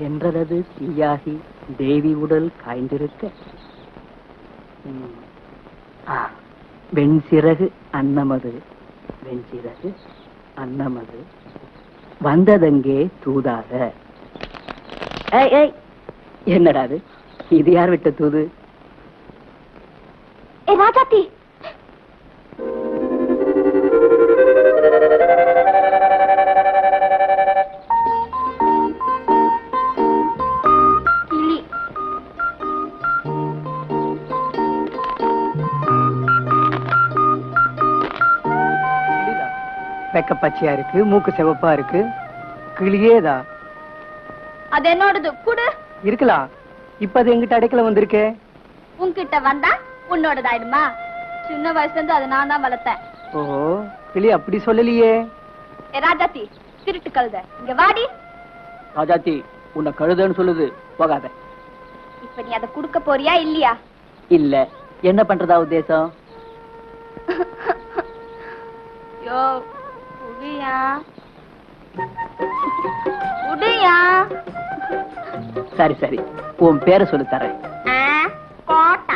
என்றது தீயாகி தேவி உடல் காய்ந்திருக்க வெண்சிறகு அன்னமது வெண்சிறகு அன்னமது வந்ததங்கே தூதாக. என்னடா அது? இது யார் விட்ட தூது? ராஜாத்தி, வெக்க பச்சையா இருக்கு, மூக்கு சிவப்பா இருக்கு, கிளியேதா? அது என்னோடது குடு. இருக்கலாம். இப்ப அது எங்கிட்ட அடைக்கல வந்திருக்கே. உன்கிட்ட வந்தா உன்னோடதாயிடுமா? சின்ன வயசுல இருந்து அதை நான் தான் வளர்த்தேன். ஓஹோ, கிளி அப்படி சொல்லலையே. ராஜாத்தி, திருட்டு கழுத, இங்க வாடி. ராஜாத்தி, உன்னை கழுதன்னு சொல்லுது, போகாத. இப்ப நீ அதை குடுக்க போறியா இல்லையா? இல்ல. என்ன பண்றதா உத்தேசம்? யோ, உடியா உடியா. சரி சரி, உன் பேரை சொல்லி தரேன். கோட்டா.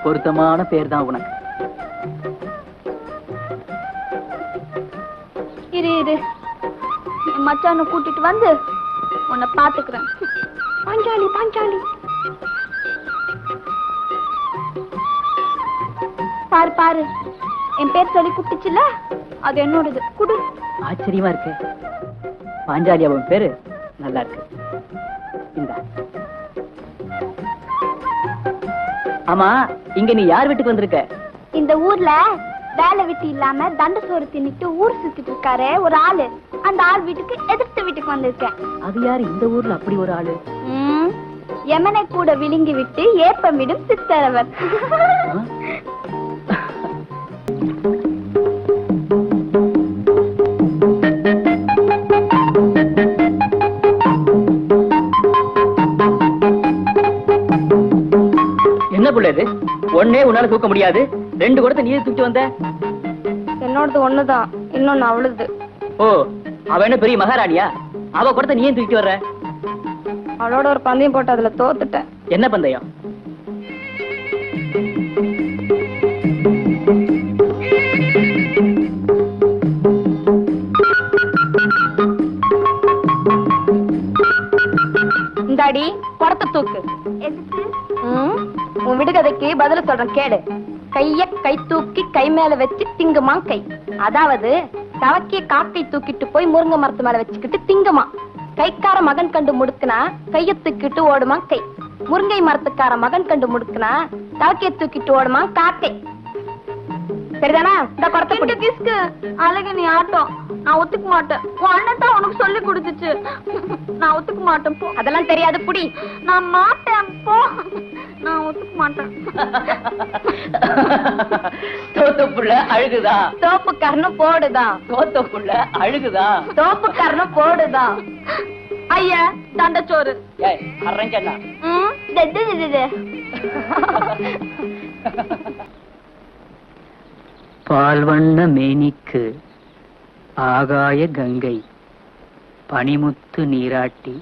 பொருத்தமான பேர் தான் உனக்கு. இரு இரு, என் மச்சான கூட்டிட்டு வந்து உன்னை பாத்துக்கிறேன். பாஞ்சாலி பாஞ்சாலி, பாரு பாரு, என் பேர் சொல்லி கூப்பிட்டுச்சுல, அது என்னோடது, குடு. ஆச்சரியமா இருக்கு. பாஞ்சாலி அவன் பேரு நல்லா இருக்கு. இந்த ஆமா, இங்க நீ யார் வீட்டுக்கு வந்திருக்க? இந்த ஊர்ல வேலை விட்டு இல்லாம தண்ட சோறு தின்னுட்டு ஊர் சுத்திட்டு இருக்காரு ஒரு ஆளு. அந்த ஆள் வீட்டுக்கு எதிர்த்து வீட்டுக்கு வந்திருக்கேன். அது யாரு இந்த ஊர்ல அப்படி ஒரு ஆளு? யமனை கூட விழுங்கி விட்டு ஏப்பம் விடும் சித்தரவர். என்ன புள்ள இது? ஒன்னே உன்னால தூக்க முடியாது, ரெண்டு குடத்தை நீ தூக்கி வந்த? என்னோடது ஒண்ணுதான், இன்னொன்னு அவளுது. ஓ, அவ என்ன பெரிய மகாராணியா? அவ குடத்தை நீ ஏன் தூக்கி வர்ற? அவளோட ஒரு பந்தயம் போட்டு அதுல தோத்துட்டேன். என்ன பந்தயம்? இந்தாடி குடத்தை தூக்கு. உன் விடுகதைக்கு பதில சொல்றேன் கேடு. கைய கை தூக்கி கை மேல வச்சு திங்குமா கை. அதாவது தவக்கிய காக்கை தூக்கிட்டு போய் முருங்கை மரத்து மேல வச்சுக்கிட்டு திங்குமா. கைக்கார மகன் கண்டு முடுக்குனா கைய தூக்கிட்டு ஓடுமா கை. முருங்கை மரத்துக்கார மகன் கண்டு முடுக்குனா தவக்கிய தூக்கிட்டு ஓடுமா காக்கை. சரிதானா? இந்த குடத்தை கிஸ்கு அழகு நீ ஆட்டம். நான் ஒத்துக்க மாட்டேன். உன் அண்ணன் தான் உனக்கு சொல்லி கொடுத்துச்சு. நான் ஒத்துக்க மாட்டேன் போ. அதெல்லாம் தெரியாது புடி. நான் மாட்டேன் போ. நான் ஒத்துக்க மாட்டேன். தோத்த புள்ள அழுகுதா? தோப்பு கர்ணம் போடுதான். தோத்த புள்ள அழுகுதா? தோப்பு கர்ணம் போடுதான். ஐயா தண்டச்சோறு. அரஞ்சண்ணா. பால்வண்ண மேனிக்கு ஆகாய கங்கை பனிமுத்து நீராட்டி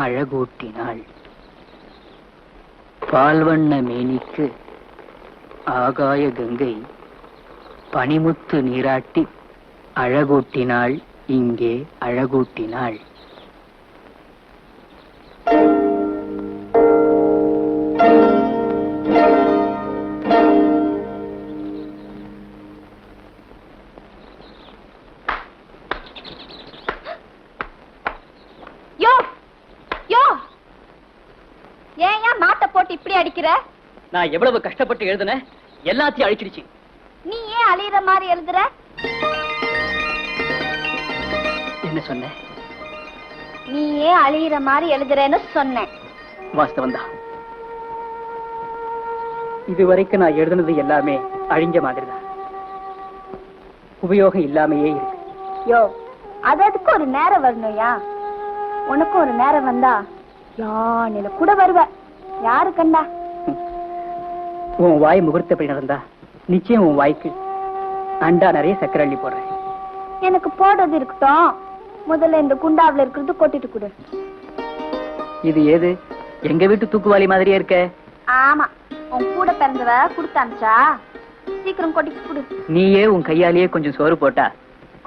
அழகூட்டினாள். பால்வண்ண மேனிக்கு ஆகாய கங்கை பனிமுத்து நீராட்டி அழகூட்டினாள், இங்கே அழகூட்டினாள். இப்படி அடிக்கிற? நான் எவ்வளவு கஷ்டப்பட்டு எழுதுன, எல்லாத்தையும் அழிச்சிடுச்சு. நீ ஏன் அழியிற மாதிரி எழுதுற? என்ன சொன்ன? நீ ஏன் அழியிற மாதிரி எழுதுறேன்னு சொன்னேன். வாஸ்தவம் தான். இதுவரைக்கும் நான் எழுதுனது எல்லாமே அழிஞ்ச மாதிரி தான். உபயோகம் இல்லாமையே இருக்கு. யோ, அதுக்கு ஒரு நேரம் வரணும்யா. உனக்கும் ஒரு நேரம் வந்தா யானையில கூட வருவ. யாரு கண்டா? உன் வாய் முகூர்த்தப்படி நடந்தா நிச்சயம் உன் வாய்க்கு அண்டா நிறைய சக்கரை அள்ளி போடுறேன். எனக்கு போடுறது இருக்கட்டும், முதல்ல இந்த குண்டாவில இருக்கிறது கொட்டிட்டு கொடு. இது ஏது எங்க வீட்டு தூக்குவாளி மாதிரியே இருக்க? ஆமா, உன் கூட பிறந்தவ குடுத்தாச்சா, சீக்கிரம் கொட்டிட்டு கொடு. நீயே உன் கையாலேயே கொஞ்சம் சோறு போட்டா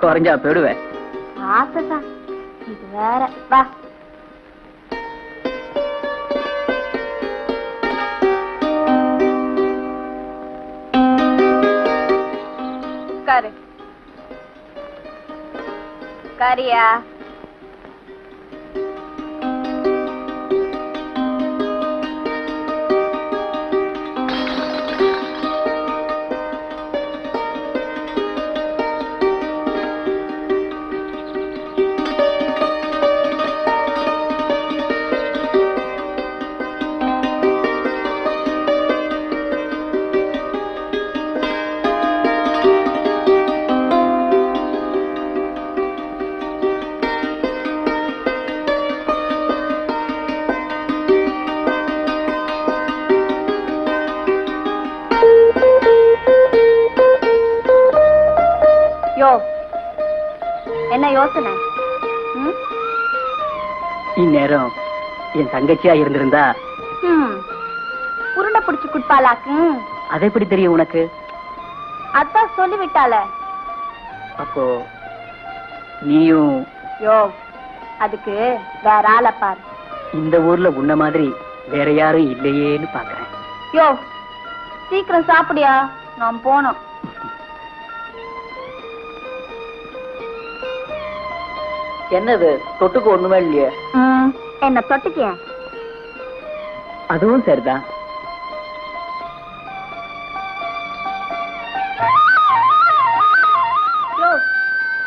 குறைஞ்சா போயிடுவ. ஆசைதான், இது வேற. வா. உட்காரு. உட்காரியா? என்ன யோசனை? இந்நேரம் என் தங்கச்சியா இருந்திருந்தா உருண்டை பிடிச்சு குட்பாலாக்கு. அதை எப்படி தெரியும் உனக்கு? அதான் சொல்லிவிட்டால. அப்போ நீயும்? யோ, அதுக்கு வேற ஆளை பாரு. இந்த ஊர்ல உன்ன மாதிரி வேற யாரும் இல்லையேன்னு பாக்குறேன். யோ, சீக்கிரம் சாப்பிடியா, நான் போனோம். என்னது தொட்டுக்கு ஒண்ணுமே இல்லையே? என்ன தொட்டுக்க? அதுவும் சரிதான்.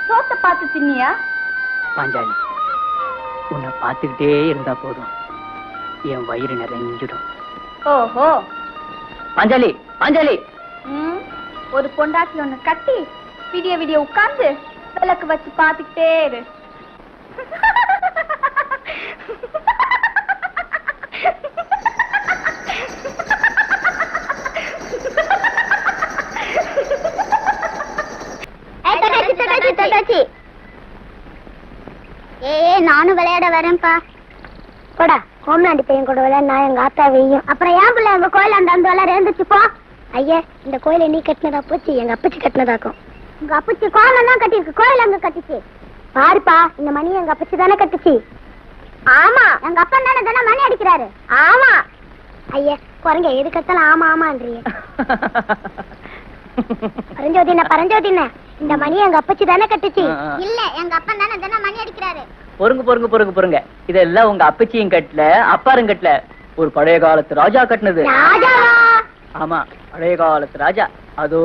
சோத்த பார்த்து தின்னியா? பாஞ்சாலி, உன்னை பார்த்துக்கிட்டே இருந்தா போதும், என் வயிறு நிறைஞ்சிடும். ஓஹோ. பாஞ்சாலி, பாஞ்சாலி. ஒரு பொண்டாட்டி ஒண்ணு கட்டி விடிய விடிய உட்கார்ந்து விளக்கு வச்சு பார்த்துக்கிட்டே இரு. நானும் விளையாட வரேன்ப்பா. போடா, கோமலாண்டி பையன் கூட விளையாட நான் எங்க ஆத்தா வெய்யும். அப்புறம் ஏன் பிள்ளை எங்க கோயில் அந்த விளையாட இருந்துச்சுப்போ. ஐயா, இந்த கோயிலை நீ கட்டினதா போச்சு, எங்க அப்பச்சி கட்டினதாக்கும். உங்க அப்பச்சி கோலம் தான் கட்டிருக்கு, கோயில் அங்க கட்டிச்சு. பாருப்பா, இந்த மணி எங்க அப்பச்சி தானே கட்டுச்சு. ஆமா, எங்க அப்பா தானே தானே மணி அடிக்கிறாரு. ஆமா. ஐயா, குறைங்க எது கத்தாலும் ஆமா ஆமான்றிய. பரஞ்சோதின இந்த மணி எங்க அப்பச்சி தானே கட்டுச்சு. இல்ல, எங்க அப்பா தானே தானே மணி அடிக்கிறாரு. பொறுங்க. இதெல்லாம் உங்க அப்பச்சியும் கட்டல, அப்பாரும் கட்டல, ஒரு பழைய காலத்து ராஜா கட்டினது. ஆமா, பழைய காலத்து ராஜா. அதோ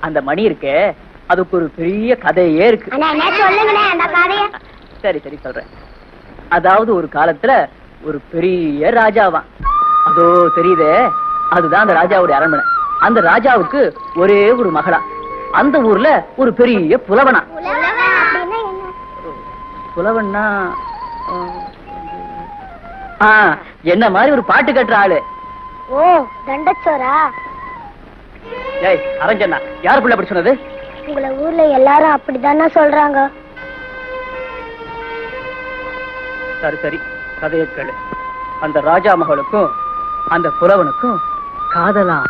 அந்த மணி இருக்கே, அதுக்கு ஒரு பெரிய கதையே இருக்கு. சரி சொல்றேன். அதாவது ஒரு காலத்துல ஒரு பெரிய ராஜாவான். அதோ தெரியுதே, அதுதான் அந்த ராஜாவுடைய அரண்மனை. அந்த ராஜாவுக்கு ஒரே ஒரு மகளா. அந்த ஊர்ல ஒரு பெரிய புலவனா. புலவன்னா என்ன மாதிரி ஒரு பாட்டு கட்டுற ஆளு. ஓ, தண்டச்சோரா. ஏய் அரஞ்சண்ணா, யாரு பிள்ளை அப்படி சொன்னது? உங்களை ஊர்ல எல்லாரும் அப்படித்தானே சொல்றாங்க. சரி, கதையை கேளு. அந்த ராஜா மகளுக்கும் அந்த புலவனுக்கும் காதலாம்.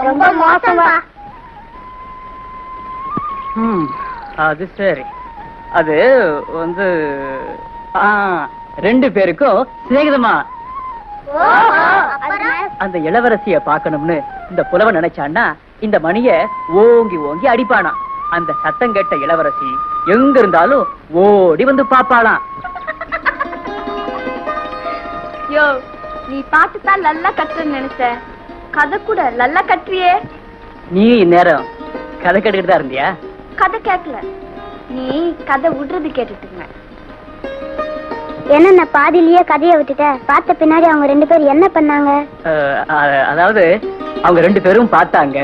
ரொம்ப மோசமா. அது சரி. அது வந்து ரெண்டு பேருக்கும் சிநேகிதமா. அந்த இளவரசிய பாக்கணும்னு இந்த புலவன் நினைச்சான்னா இந்த மணிய ஓங்கி ஓங்கி அடிப்பானா. அந்த சத்தம் கேட்ட இளவரசி எங்க இருந்தாலும் ஓடி வந்து பாப்பாளாம். யோ, நீ பாட்டுதான் நல்லா கட்டுறன்னு நினைச்ச, கதை கூட நல்லா கட்டுறியே. நீ இந்நேரம் கதை கேட்டுக்கிட்டு தான் இருந்தியா? கதை கேட்கல, நீ கதை விடுறது கேட்டுட்டு இருந்த. என்ன பாதியிலேயே கதையை விட்டுட்ட? பார்த்த பின்னாடி அவங்க ரெண்டு பேரும் என்ன பண்ணாங்க? அதாவது அவங்க ரெண்டு பேரும் பார்த்தாங்க.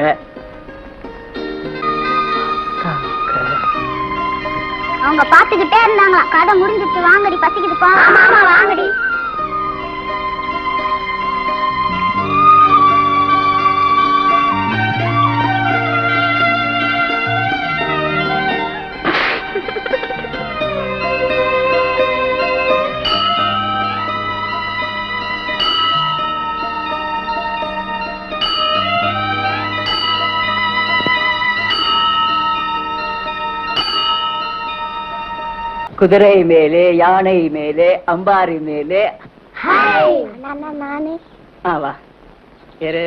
அவங்க பாத்துக்கிட்டே இருந்தாங்களா? கதை முடிஞ்சிட்டு வாங்கடி, பசிக்குதுப்பா. ஆமா வாங்கடி. குதிரை மேலே, யானை மேலே, அம்பாரி மேலே. நானே வா ஏறு.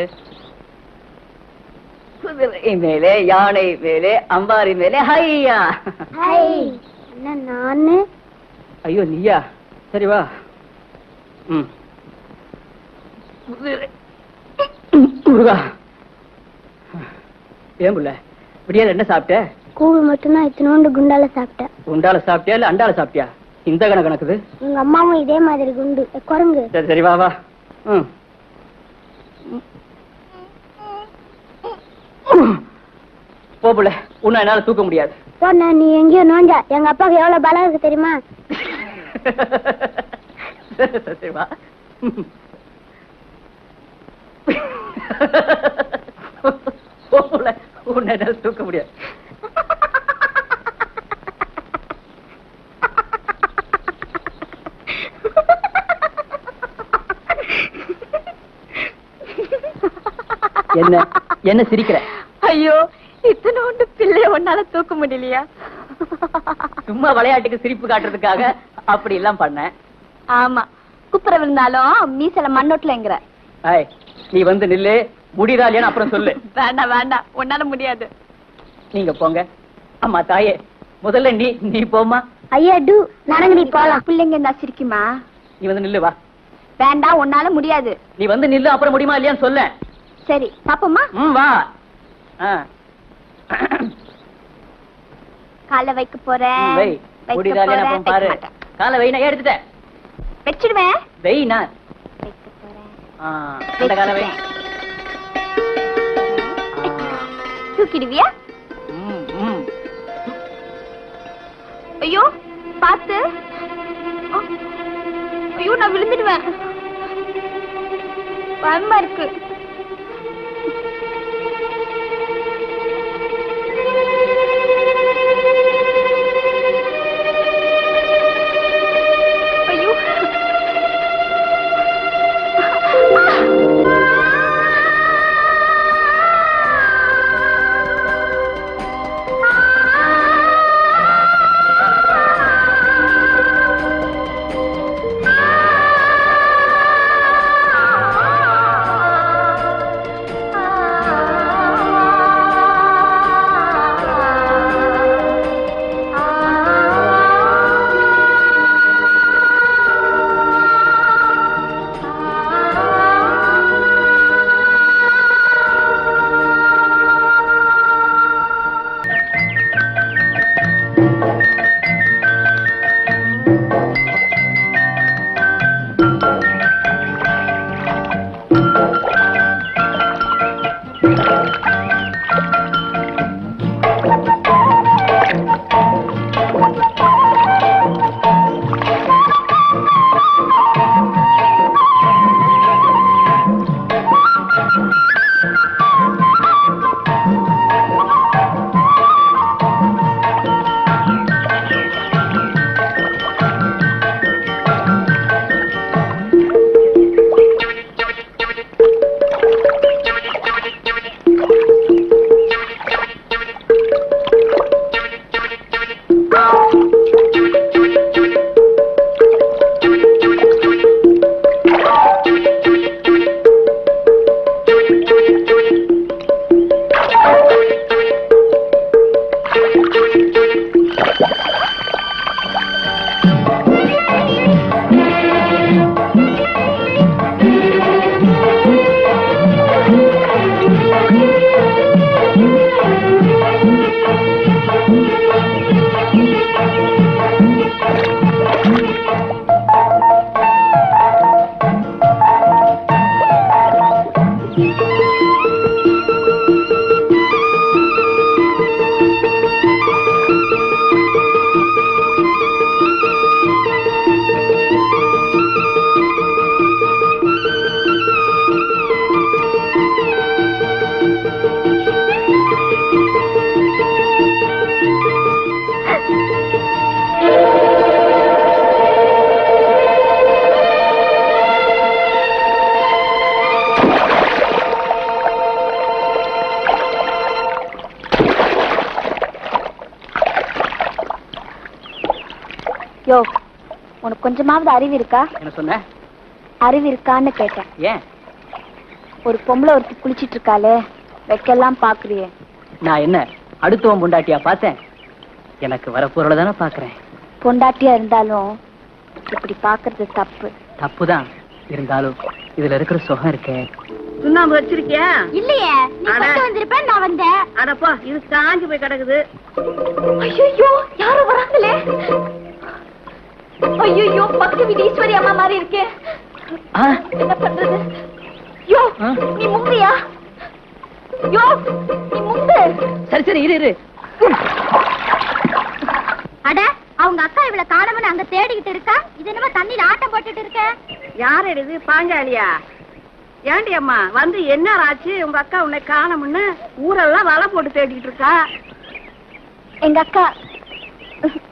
குதிரை மேலே, யானை மேலே, அம்பாரி மேலே, ஹையா. நானு. ஐயோ நீயா? சரி வா. முருகா, ஏன் புள்ள விடியால என்ன சாப்பிட்ட? கூழ் மட்டும்தான் இத்தனோண்டு குண்டால சாப்பிட்டேன். குண்டால சாப்பிட்டியா இல்ல அண்டால சாப்பிட்டியா? இந்த கணக்குது. உங்க அம்மாவும் இதே மாதிரி குண்டு குரங்கு. சரி சரி வா வா. போப்புல உன்னை என்னால தூக்க முடியாது. போன நீ எங்கேயோ நோஞ்சா. எங்க அப்பாவுக்கு எவ்வளவு பலம் இருக்கு தெரியுமா? சரி வா. போப்புல உன்னை என்னால தூக்க முடியாது. என்ன என்ன சிரிக்கிற? ஐயோ, இத்தனோண்டு பிள்ளைய ஒன்னால தூக்க முடியலையா? சும்மா விளையாட்டுக்கு சிரிப்பு காட்டுறதுக்காக அப்படி எல்லாம் பண்ண. ஆமா, குப்புற விழுந்தாலும் மீசல மண்ணோட்டலங்கிற. நீ வந்து நில்லு. முடியுதா இல்லையான்னு அப்புறம் சொல்லு. வேண்டாம் வேண்டாம், உன்னால முடியாது. நீங்க போங்க. அம்மா தாயே, முதல்ல நீ போமா. ஐயா டு நடங்கடி போலாம். பிள்ளைங்க இருந்தா சிரிக்குமா? நீ வந்து நில்லு வா. வேண்டாம், உன்னால முடியாது. நீ வந்து நில்லு, அப்புறம் முடியுமா இல்லையான்னு சொல்ல. சரி பாப்போமா? வா. கால வைக்க போறேன். முடியுதா இல்லையான்னு அப்புறம் பாரு. காலை வை, நான் எடுத்துட்டேன். வச்சிடுவேன். வெய் நான் வைக்க போறேன். அந்த காலை வை. தூக்கிடுவியா? ஐயோ பாத்து. ஐயோ நான் விழுந்துடுவேன். பயமா இருக்கு. ஐயோ யோ, உனக்கு கொஞ்சமாவது அறிவு இருக்கா? என்ன சொன்ன? அறிவு இருக்கான்னு கேட்டேன். ஏன்? ஒரு பொம்பளை ஒருத்தி குளிச்சிட்டு இருக்காளே, வைக்கலாம் பாக்குறியே. நான் என்ன அடுத்தவன் பொண்டாட்டியா பார்த்தேன்? எனக்கு வர பொருளை தானே பாக்குறேன். பொண்டாட்டியா இருந்தாலும் இப்படி பாக்குறது தப்பு. தப்புதான் இருந்தாலும் இதுல இருக்கிற சுகம் இருக்கே. சுண்ணாம்பு வச்சிருக்கியா? இல்லையே, நீ கொண்டு வந்திருப்ப, நான் வந்தேன். அடப்பா, இது காஞ்சு போய் கிடக்குது. ஐயோ, யாரும் வராங்களே. ஐயோ, பக்கத்து வீட்டு ஈஸ்வரி அம்மா மாதிரி இருக்கே. என்ன பண்றது? யோ, நீ முங்கியா? யோ, நீ முங்கு. சரி சரி இரு இரு. அட, அவங்க அக்கா இவளை காணவன அங்க தேடிக்கிட்டு இருக்கா. இது என்னமோ தண்ணியில ஆட்டம் போட்டுட்டு இருக்க. யார் இது? பாஞ்சாலியா? ஏண்டி அம்மா, வந்து என்ன ஆச்சு? உங்க அக்கா உன்னை காணமுன்னு ஊரெல்லாம் வலை போட்டு தேடிட்டு இருக்கா. எங்க அக்கா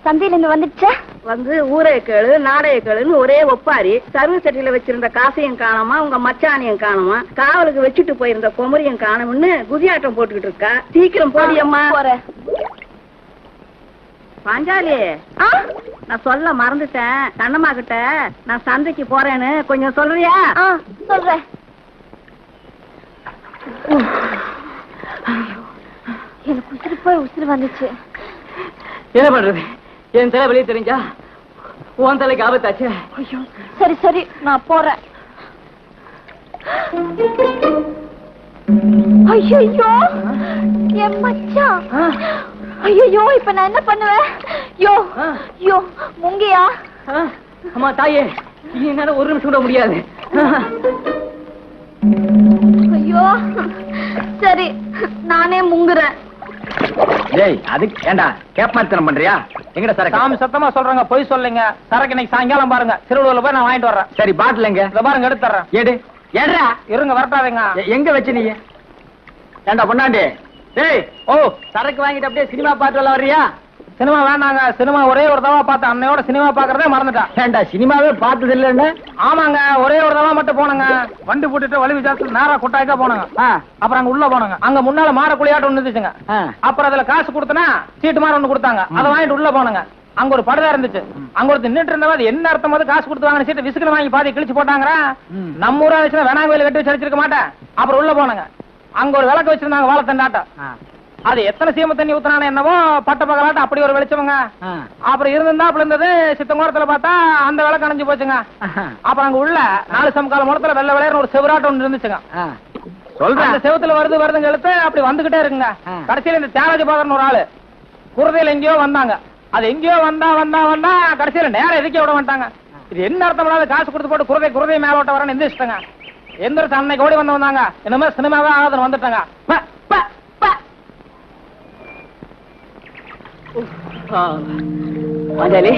சந்தையில இருந்து வந்துடுச்சா? வந்து ஊரே கேளு நாடைய கேளுன்னு ஒரே ஒப்பாரி. சர்வ சட்டியில வச்சிருந்த காசையும் காணமா, உங்க மச்சானையும் காணமா, காவலுக்கு வச்சுட்டு போயிருந்த குமரியும் காணமுன்னு குதியாட்டம் போட்டுக்கிட்டு இருக்கா. சீக்கிரம் போடியம்மா. பாஞ்சாலி, நான் சொல்ல மறந்துட்டேன். கண்ணம்மா கிட்ட நான் சந்தைக்கு போறேன்னு கொஞ்சம் சொல்றியா? சொல்றேன். எனக்கு உசுறு போய் உசுறு வந்துச்சு. என்ன பண்றது? என் தலை வெளியே தெரிஞ்சா உன் தலைக்கு ஆபத்தாச்சு. ஐயோ, சரி சரி, நான் போறேன். ஐயோ, என் மச்சான். ஐயோ, இப்ப நான் என்ன பண்ணுவேன்? யோ யோ, முங்கியா? அம்மா தாயே, என்னால ஒரு நிமிஷம் கூட முடியாது. ஐயோ, சரி, நானே முங்குறேன். டேய், அதுக்கு ஏண்டா கேப்மாத்தனம் பண்றியா? எங்கடா சரக்கு? சாமி சத்தமா சொல்றாங்க, பொய் சொல்லுங்க. சரக்கு இன்னைக்கு சாயங்காலம் பாருங்க, திருவள்ளூர்ல போய் நான் வாங்கிட்டு வர்றேன். சரி, பாட்டில் எங்க? இத பாருங்க, எடுத்துறேன். ஏடு ஏடுறா. இருங்க, வரட்டாதீங்க. எங்க வச்சு நீ? ஏண்டா பொண்ணாண்டி, டேய், ஓ, சரக்கு வாங்கிட்டு அப்படியே சினிமா பாட்டு வர்றியா? சினிமா வேண்டாங்க. சினிமா ஒரே ஒரு தடவை பார்த்தேன். அன்னையோட சினிமா பாக்குறதே மறந்துட்டேன். ஏண்டா சினிமாவே பார்த்தது இல்லன்னு? ஆமாங்க, ஒரே ஒரு தடவை மட்டும் போனங்க. வண்டி போட்டுட்டு வலி விசாரத்துல நேரா கொட்டாய்க்கா போனங்க. அப்புறம் அங்க உள்ள போனங்க. அங்க முன்னால மாற குளியாட்டம் ஒண்ணு இருந்துச்சுங்க. அப்புறம் அதுல காசு கொடுத்தனா சீட்டு மாற ஒண்ணு கொடுத்தாங்க. அதை வாங்கிட்டு உள்ள போனங்க. அங்க ஒரு படதா இருந்துச்சு. அங்க ஒரு நின்னுட்டு இருந்தவங்க அது என்ன அர்த்தம், அது காசு கொடுத்து வாங்கின சீட்டை விசுக்கு வாங்கி பாதி கிழிச்சு போட்டாங்க. நம்ம ஊரா வச்சுனா வேணாங்கோயில கட்டி வச்சு அடிச்சிருக்க மாட்டேன். அப்புறம் உள்ள போனங்க. அங்க ஒரு விளக்கு வச்சிருந்தாங்க, வாழை தண்டாட்டம். அது எத்தனை சீம தண்ணி ஊத்துறானே என்னவோ, பட்ட பகலாட்டம் அப்படி ஒரு வெளிச்சவங்க. அப்புறம் இருந்தா அப்படி இருந்தது. சித்தங்கோரத்துல பார்த்தா அந்த விளக்கு அணைஞ்சு போச்சுங்க. அப்புறம் அங்க உள்ள 4 சமகால முடத்துல வெள்ளை விளையாடுற ஒரு செவராட்டம் ஒன்று இருந்துச்சுங்க. சொல்றேன், அந்த செவத்துல வருதுங்க எழுத்து அப்படி வந்துகிட்டே இருக்குங்க. கடைசியில இந்த தியாகராஜ பாதர்னு ஒரு ஆளு குருதையில எங்கேயோ வந்தாங்க. அது எங்கேயோ வந்தா கடைசியில நேரம் எதுக்கே விட மாட்டாங்க. இது என்ன அர்த்தம்? காசு கொடுத்து போட்டு குருதை மேலோட்ட வரன்னு எந்திரிச்சிட்டாங்க. எந்திரிச்சு அன்னைக்கு ஓடி வந்தாங்க. இந்த மாதிரி சினிமாவே ஆகாதுன்னு வந்துட்டாங்க. பாஞ்சாலி,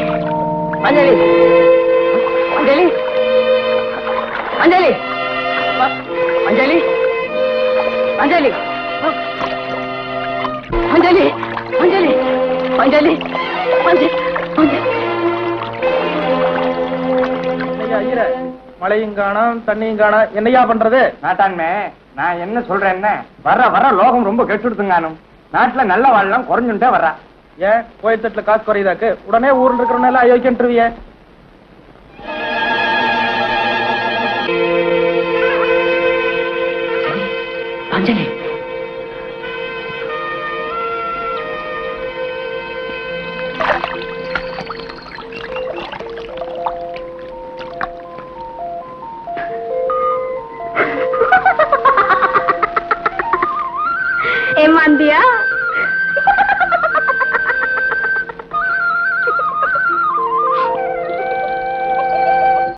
பாஞ்சாலி, பாஞ்சாலி, பாஞ்சாலி, பாஞ்சாலி, பாஞ்சாலி, பாஞ்சாலி, பாஞ்சாலி, பாஞ்சாலி, மழையும் காணும் தண்ணியும் காணும், என்னையா பண்றது? நாட்டாண்மே, நான் என்ன சொல்றேன், என்ன வர லோகம் ரொம்ப கெட்டுடுத்துங்கானும். நாட்டுல நல்ல வாழலாம் குறைஞ்சுட்டே வர்றா. ஏன் கோயில் தட்டுல காசு குறையுதாக்கு உடனே ஊர்ல இருக்கிறவனால அயோக்கியன்றுவிய? பாஞ்சாலி, ஏமாந்தியா?